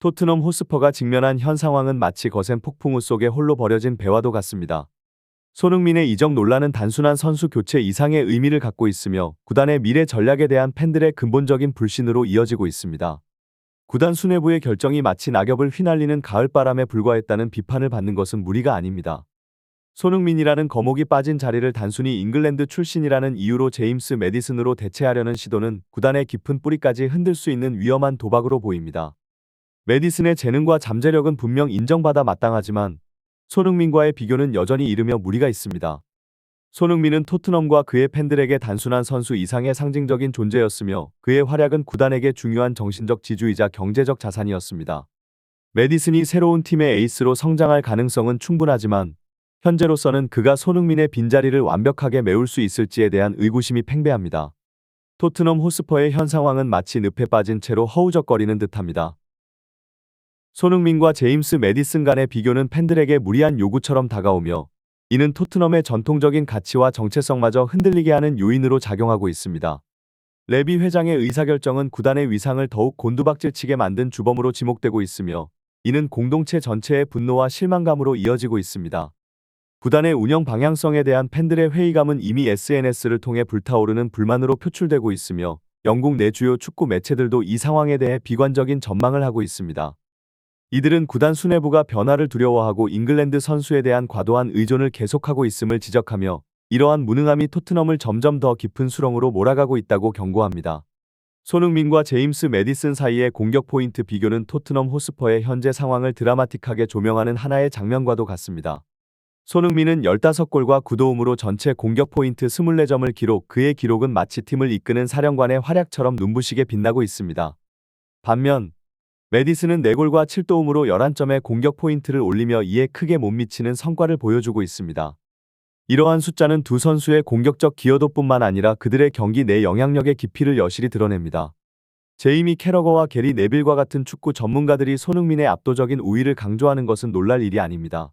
토트넘 호스퍼가 직면한 현 상황은 마치 거센 폭풍우 속에 홀로 버려진 배와도 같습니다. 손흥민의 이적 논란은 단순한 선수 교체 이상의 의미를 갖고 있으며 구단의 미래 전략에 대한 팬들의 근본적인 불신으로 이어지고 있습니다. 구단 수뇌부의 결정이 마치 낙엽을 휘날리는 가을바람에 불과했다는 비판을 받는 것은 무리가 아닙니다. 손흥민이라는 거목이 빠진 자리를 단순히 잉글랜드 출신이라는 이유로 제임스 매디슨으로 대체하려는 시도는 구단의 깊은 뿌리까지 흔들 수 있는 위험한 도박으로 보입니다. 매디슨의 재능과 잠재력은 분명 인정받아 마땅하지만 손흥민과의 비교는 여전히 이르며 무리가 있습니다. 손흥민은 토트넘과 그의 팬들에게 단순한 선수 이상의 상징적인 존재였으며 그의 활약은 구단에게 중요한 정신적 지주이자 경제적 자산이었습니다. 매디슨이 새로운 팀의 에이스로 성장할 가능성은 충분하지만 현재로서는 그가 손흥민의 빈자리를 완벽하게 메울 수 있을지에 대한 의구심이 팽배합니다. 토트넘 호스퍼의 현 상황은 마치 늪에 빠진 채로 허우적거리는 듯합니다. 손흥민과 제임스 매디슨 간의 비교는 팬들에게 무리한 요구처럼 다가오며 이는 토트넘의 전통적인 가치와 정체성마저 흔들리게 하는 요인으로 작용하고 있습니다. 레비 회장의 의사결정은 구단의 위상을 더욱 곤두박질치게 만든 주범으로 지목되고 있으며 이는 공동체 전체의 분노와 실망감으로 이어지고 있습니다. 구단의 운영 방향성에 대한 팬들의 회의감은 이미 SNS를 통해 불타오르는 불만으로 표출되고 있으며 영국 내 주요 축구 매체들도 이 상황에 대해 비관적인 전망을 하고 있습니다. 이들은 구단 수뇌부가 변화를 두려워하고 잉글랜드 선수에 대한 과도한 의존을 계속하고 있음을 지적하며 이러한 무능함이 토트넘을 점점 더 깊은 수렁으로 몰아가고 있다고 경고합니다. 손흥민과 제임스 매디슨 사이의 공격 포인트 비교는 토트넘 호스퍼의 현재 상황을 드라마틱하게 조명하는 하나의 장면과도 같습니다. 손흥민은 15골과 9도움으로 전체 공격 포인트 24점을 기록, 그의 기록은 마치 팀을 이끄는 사령관의 활약처럼 눈부시게 빛나고 있습니다. 반면 매디슨은 4골과 7도움으로 11점의 공격 포인트를 올리며 이에 크게 못 미치는 성과를 보여주고 있습니다. 이러한 숫자는 두 선수의 공격적 기여도뿐만 아니라 그들의 경기 내 영향력의 깊이를 여실히 드러냅니다. 제이미 캐러거와 게리 네빌과 같은 축구 전문가들이 손흥민의 압도적인 우위를 강조하는 것은 놀랄 일이 아닙니다.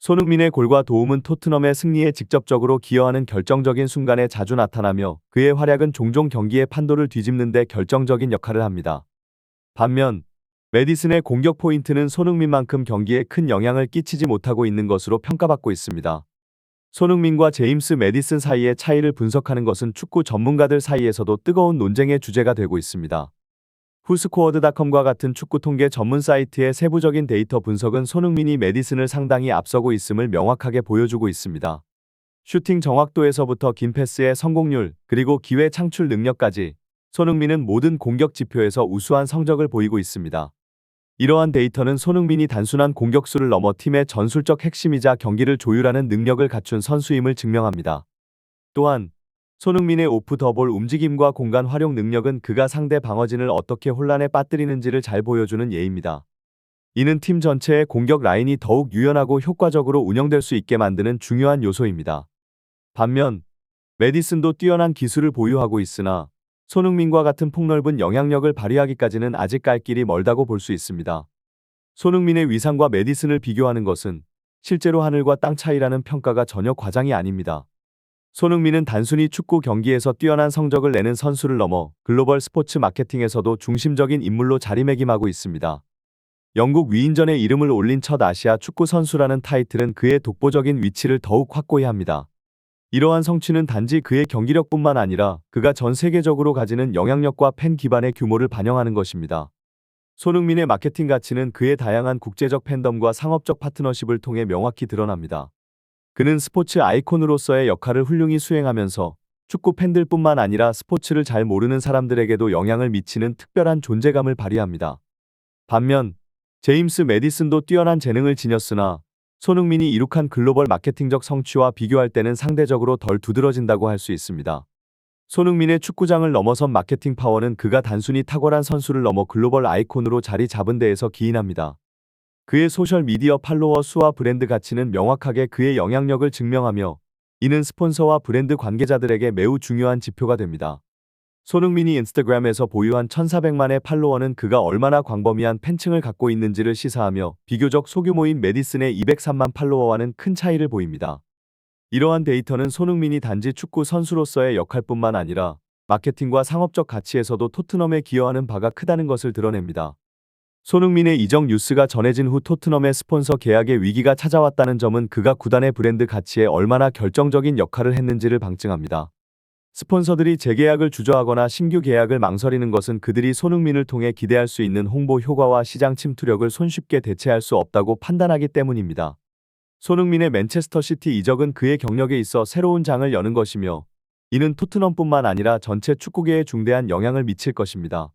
손흥민의 골과 도움은 토트넘의 승리에 직접적으로 기여하는 결정적인 순간에 자주 나타나며 그의 활약은 종종 경기의 판도를 뒤집는 데 결정적인 역할을 합니다. 반면 매디슨의 공격 포인트는 손흥민만큼 경기에 큰 영향을 끼치지 못하고 있는 것으로 평가받고 있습니다. 손흥민과 제임스 매디슨 사이의 차이를 분석하는 것은 축구 전문가들 사이에서도 뜨거운 논쟁의 주제가 되고 있습니다. 후스코어드닷컴과 같은 축구 통계 전문 사이트의 세부적인 데이터 분석은 손흥민이 매디슨을 상당히 앞서고 있음을 명확하게 보여주고 있습니다. 슈팅 정확도에서부터 긴 패스의 성공률, 그리고 기회 창출 능력까지 손흥민은 모든 공격 지표에서 우수한 성적을 보이고 있습니다. 이러한 데이터는 손흥민이 단순한 공격수를 넘어 팀의 전술적 핵심이자 경기를 조율하는 능력을 갖춘 선수임을 증명합니다. 또한 손흥민의 오프 더 볼 움직임과 공간 활용 능력은 그가 상대 방어진을 어떻게 혼란에 빠뜨리는지를 잘 보여주는 예입니다. 이는 팀 전체의 공격 라인이 더욱 유연하고 효과적으로 운영될 수 있게 만드는 중요한 요소입니다. 반면 매디슨도 뛰어난 기술을 보유하고 있으나 손흥민과 같은 폭넓은 영향력을 발휘하기까지는 아직 갈 길이 멀다고 볼 수 있습니다. 손흥민의 위상과 매디슨을 비교하는 것은 실제로 하늘과 땅 차이라는 평가가 전혀 과장이 아닙니다. 손흥민은 단순히 축구 경기에서 뛰어난 성적을 내는 선수를 넘어 글로벌 스포츠 마케팅에서도 중심적인 인물로 자리매김하고 있습니다. 영국 위인전에 이름을 올린 첫 아시아 축구 선수라는 타이틀은 그의 독보적인 위치를 더욱 확고히 합니다. 이러한 성취는 단지 그의 경기력뿐만 아니라 그가 전 세계적으로 가지는 영향력과 팬 기반의 규모를 반영하는 것입니다. 손흥민의 마케팅 가치는 그의 다양한 국제적 팬덤과 상업적 파트너십을 통해 명확히 드러납니다. 그는 스포츠 아이콘으로서의 역할을 훌륭히 수행하면서 축구 팬들뿐만 아니라 스포츠를 잘 모르는 사람들에게도 영향을 미치는 특별한 존재감을 발휘합니다. 반면 제임스 매디슨도 뛰어난 재능을 지녔으나 손흥민이 이룩한 글로벌 마케팅적 성취와 비교할 때는 상대적으로 덜 두드러진다고 할 수 있습니다. 손흥민의 축구장을 넘어선 마케팅 파워는 그가 단순히 탁월한 선수를 넘어 글로벌 아이콘으로 자리 잡은 데에서 기인합니다. 그의 소셜미디어 팔로워 수와 브랜드 가치는 명확하게 그의 영향력을 증명하며 이는 스폰서와 브랜드 관계자들에게 매우 중요한 지표가 됩니다. 손흥민이 인스타그램에서 보유한 1,400만의 팔로워는 그가 얼마나 광범위한 팬층을 갖고 있는지를 시사하며 비교적 소규모인 매디슨의 203만 팔로워와는 큰 차이를 보입니다. 이러한 데이터는 손흥민이 단지 축구 선수로서의 역할뿐만 아니라 마케팅과 상업적 가치에서도 토트넘에 기여하는 바가 크다는 것을 드러냅니다. 손흥민의 이적 뉴스가 전해진 후 토트넘의 스폰서 계약의 위기가 찾아왔다는 점은 그가 구단의 브랜드 가치에 얼마나 결정적인 역할을 했는지를 방증합니다. 스폰서들이 재계약을 주저하거나 신규 계약을 망설이는 것은 그들이 손흥민을 통해 기대할 수 있는 홍보 효과와 시장 침투력을 손쉽게 대체할 수 없다고 판단하기 때문입니다. 손흥민의 맨체스터 시티 이적은 그의 경력에 있어 새로운 장을 여는 것이며, 이는 토트넘뿐만 아니라 전체 축구계에 중대한 영향을 미칠 것입니다.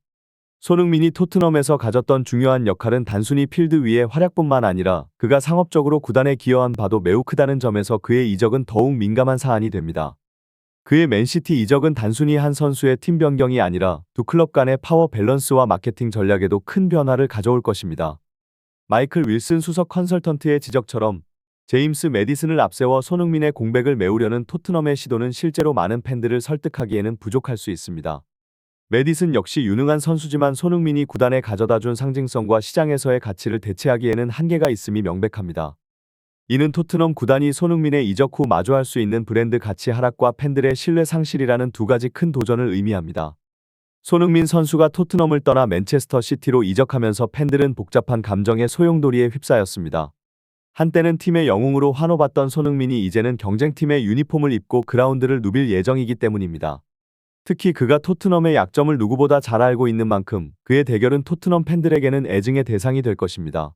손흥민이 토트넘에서 가졌던 중요한 역할은 단순히 필드 위의 활약뿐만 아니라 그가 상업적으로 구단에 기여한 바도 매우 크다는 점에서 그의 이적은 더욱 민감한 사안이 됩니다. 그의 맨시티 이적은 단순히 한 선수의 팀 변경이 아니라 두 클럽 간의 파워 밸런스와 마케팅 전략에도 큰 변화를 가져올 것입니다. 마이클 윌슨 수석 컨설턴트의 지적처럼 제임스 매디슨을 앞세워 손흥민의 공백을 메우려는 토트넘의 시도는 실제로 많은 팬들을 설득하기에는 부족할 수 있습니다. 매디슨 역시 유능한 선수지만 손흥민이 구단에 가져다준 상징성과 시장에서의 가치를 대체하기에는 한계가 있음이 명백합니다. 이는 토트넘 구단이 손흥민의 이적 후 마주할 수 있는 브랜드 가치 하락과 팬들의 신뢰 상실이라는 두 가지 큰 도전을 의미합니다. 손흥민 선수가 토트넘을 떠나 맨체스터 시티로 이적하면서 팬들은 복잡한 감정의 소용돌이에 휩싸였습니다. 한때는 팀의 영웅으로 환호받던 손흥민이 이제는 경쟁팀의 유니폼을 입고 그라운드를 누빌 예정이기 때문입니다. 특히 그가 토트넘의 약점을 누구보다 잘 알고 있는 만큼 그의 대결은 토트넘 팬들에게는 애증의 대상이 될 것입니다.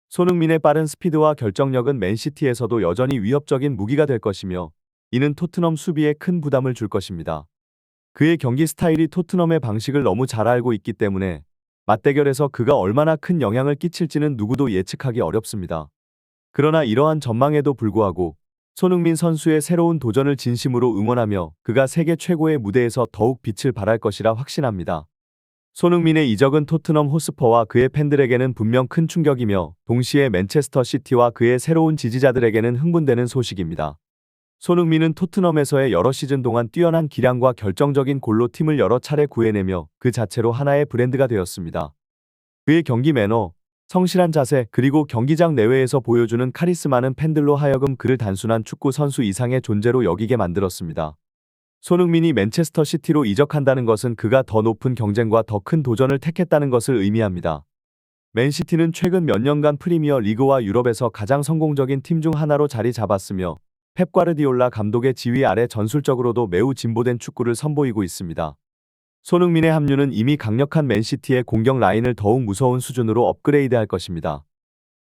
손흥민의 빠른 스피드와 결정력은 맨시티에서도 여전히 위협적인 무기가 될 것이며, 이는 토트넘 수비에 큰 부담을 줄 것입니다. 그의 경기 스타일이 토트넘의 방식을 너무 잘 알고 있기 때문에 맞대결에서 그가 얼마나 큰 영향을 끼칠지는 누구도 예측하기 어렵습니다. 그러나 이러한 전망에도 불구하고 손흥민 선수의 새로운 도전을 진심으로 응원하며 그가 세계 최고의 무대에서 더욱 빛을 발할 것이라 확신합니다. 손흥민의 이적은 토트넘 호스퍼와 그의 팬들에게는 분명 큰 충격이며, 동시에 맨체스터 시티와 그의 새로운 지지자들에게는 흥분되는 소식입니다. 손흥민은 토트넘에서의 여러 시즌 동안 뛰어난 기량과 결정적인 골로 팀을 여러 차례 구해내며 그 자체로 하나의 브랜드가 되었습니다. 그의 경기 매너, 성실한 자세, 그리고 경기장 내외에서 보여주는 카리스마는 팬들로 하여금 그를 단순한 축구 선수 이상의 존재로 여기게 만들었습니다. 손흥민이 맨체스터 시티로 이적한다는 것은 그가 더 높은 경쟁과 더 큰 도전을 택했다는 것을 의미합니다. 맨시티는 최근 몇 년간 프리미어 리그와 유럽에서 가장 성공적인 팀 중 하나로 자리 잡았으며, 펩 과르디올라 감독의 지휘 아래 전술적으로도 매우 진보된 축구를 선보이고 있습니다. 손흥민의 합류는 이미 강력한 맨시티의 공격 라인을 더욱 무서운 수준으로 업그레이드할 것입니다.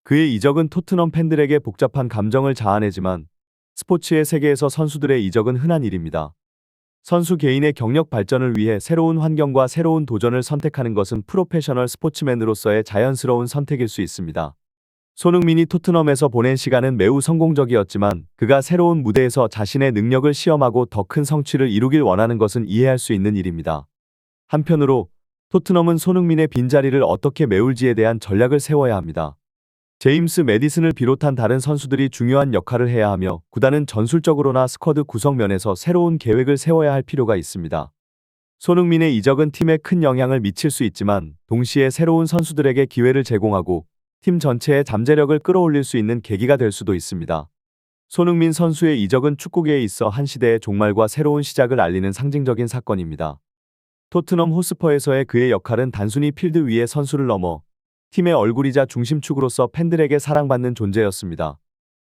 그의 이적은 토트넘 팬들에게 복잡한 감정을 자아내지만, 스포츠의 세계에서 선수들의 이적은 흔한 일입니다. 선수 개인의 경력 발전을 위해 새로운 환경과 새로운 도전을 선택하는 것은 프로페셔널 스포츠맨으로서의 자연스러운 선택일 수 있습니다. 손흥민이 토트넘에서 보낸 시간은 매우 성공적이었지만, 그가 새로운 무대에서 자신의 능력을 시험하고 더 큰 성취를 이루길 원하는 것은 이해할 수 있는 일입니다. 한편으로 토트넘은 손흥민의 빈자리를 어떻게 메울지에 대한 전략을 세워야 합니다. 제임스 매디슨을 비롯한 다른 선수들이 중요한 역할을 해야 하며, 구단은 전술적으로나 스쿼드 구성 면에서 새로운 계획을 세워야 할 필요가 있습니다. 손흥민의 이적은 팀에 큰 영향을 미칠 수 있지만, 동시에 새로운 선수들에게 기회를 제공하고 팀 전체의 잠재력을 끌어올릴 수 있는 계기가 될 수도 있습니다. 손흥민 선수의 이적은 축구계에 있어 한 시대의 종말과 새로운 시작을 알리는 상징적인 사건입니다. 토트넘 호스퍼에서의 그의 역할은 단순히 필드 위의 선수를 넘어 팀의 얼굴이자 중심축으로서 팬들에게 사랑받는 존재였습니다.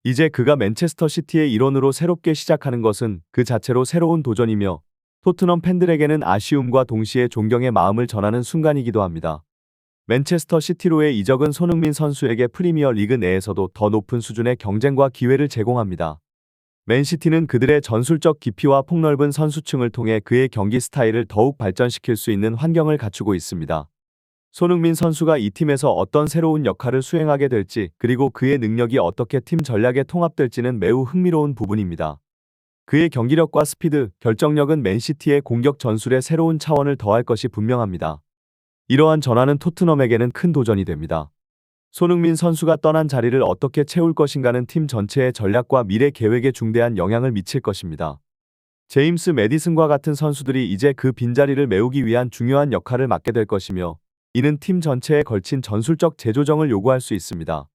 이제 그가 맨체스터 시티의 일원으로 새롭게 시작하는 것은 그 자체로 새로운 도전이며, 토트넘 팬들에게는 아쉬움과 동시에 존경의 마음을 전하는 순간이기도 합니다. 맨체스터 시티로의 이적은 손흥민 선수에게 프리미어 리그 내에서도 더 높은 수준의 경쟁과 기회를 제공합니다. 맨시티는 그들의 전술적 깊이와 폭넓은 선수층을 통해 그의 경기 스타일을 더욱 발전시킬 수 있는 환경을 갖추고 있습니다. 손흥민 선수가 이 팀에서 어떤 새로운 역할을 수행하게 될지, 그리고 그의 능력이 어떻게 팀 전략에 통합될지는 매우 흥미로운 부분입니다. 그의 경기력과 스피드, 결정력은 맨시티의 공격 전술에 새로운 차원을 더할 것이 분명합니다. 이러한 전환은 토트넘에게는 큰 도전이 됩니다. 손흥민 선수가 떠난 자리를 어떻게 채울 것인가는 팀 전체의 전략과 미래 계획에 중대한 영향을 미칠 것입니다. 제임스 매디슨과 같은 선수들이 이제 그 빈자리를 메우기 위한 중요한 역할을 맡게 될 것이며, 이는 팀 전체에 걸친 전술적 재조정을 요구할 수 있습니다.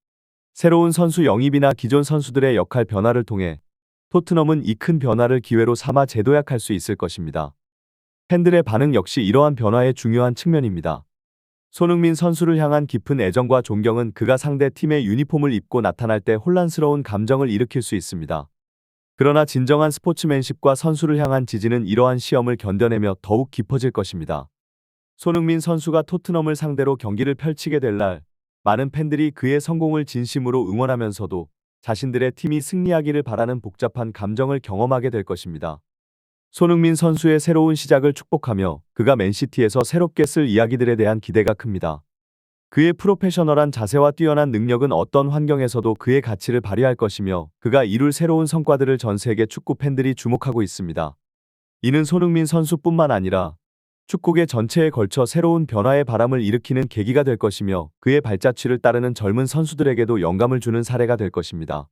새로운 선수 영입이나 기존 선수들의 역할 변화를 통해 토트넘은 이 큰 변화를 기회로 삼아 재도약할 수 있을 것입니다. 팬들의 반응 역시 이러한 변화의 중요한 측면입니다. 손흥민 선수를 향한 깊은 애정과 존경은 그가 상대 팀의 유니폼을 입고 나타날 때 혼란스러운 감정을 일으킬 수 있습니다. 그러나 진정한 스포츠맨십과 선수를 향한 지지는 이러한 시험을 견뎌내며 더욱 깊어질 것입니다. 손흥민 선수가 토트넘을 상대로 경기를 펼치게 될 날, 많은 팬들이 그의 성공을 진심으로 응원하면서도 자신들의 팀이 승리하기를 바라는 복잡한 감정을 경험하게 될 것입니다. 손흥민 선수의 새로운 시작을 축복하며 그가 맨시티에서 새롭게 쓸 이야기들에 대한 기대가 큽니다. 그의 프로페셔널한 자세와 뛰어난 능력은 어떤 환경에서도 그의 가치를 발휘할 것이며 그가 이룰 새로운 성과들을 전 세계 축구 팬들이 주목하고 있습니다. 이는 손흥민 선수뿐만 아니라 축구계 전체에 걸쳐 새로운 변화의 바람을 일으키는 계기가 될 것이며 그의 발자취를 따르는 젊은 선수들에게도 영감을 주는 사례가 될 것입니다.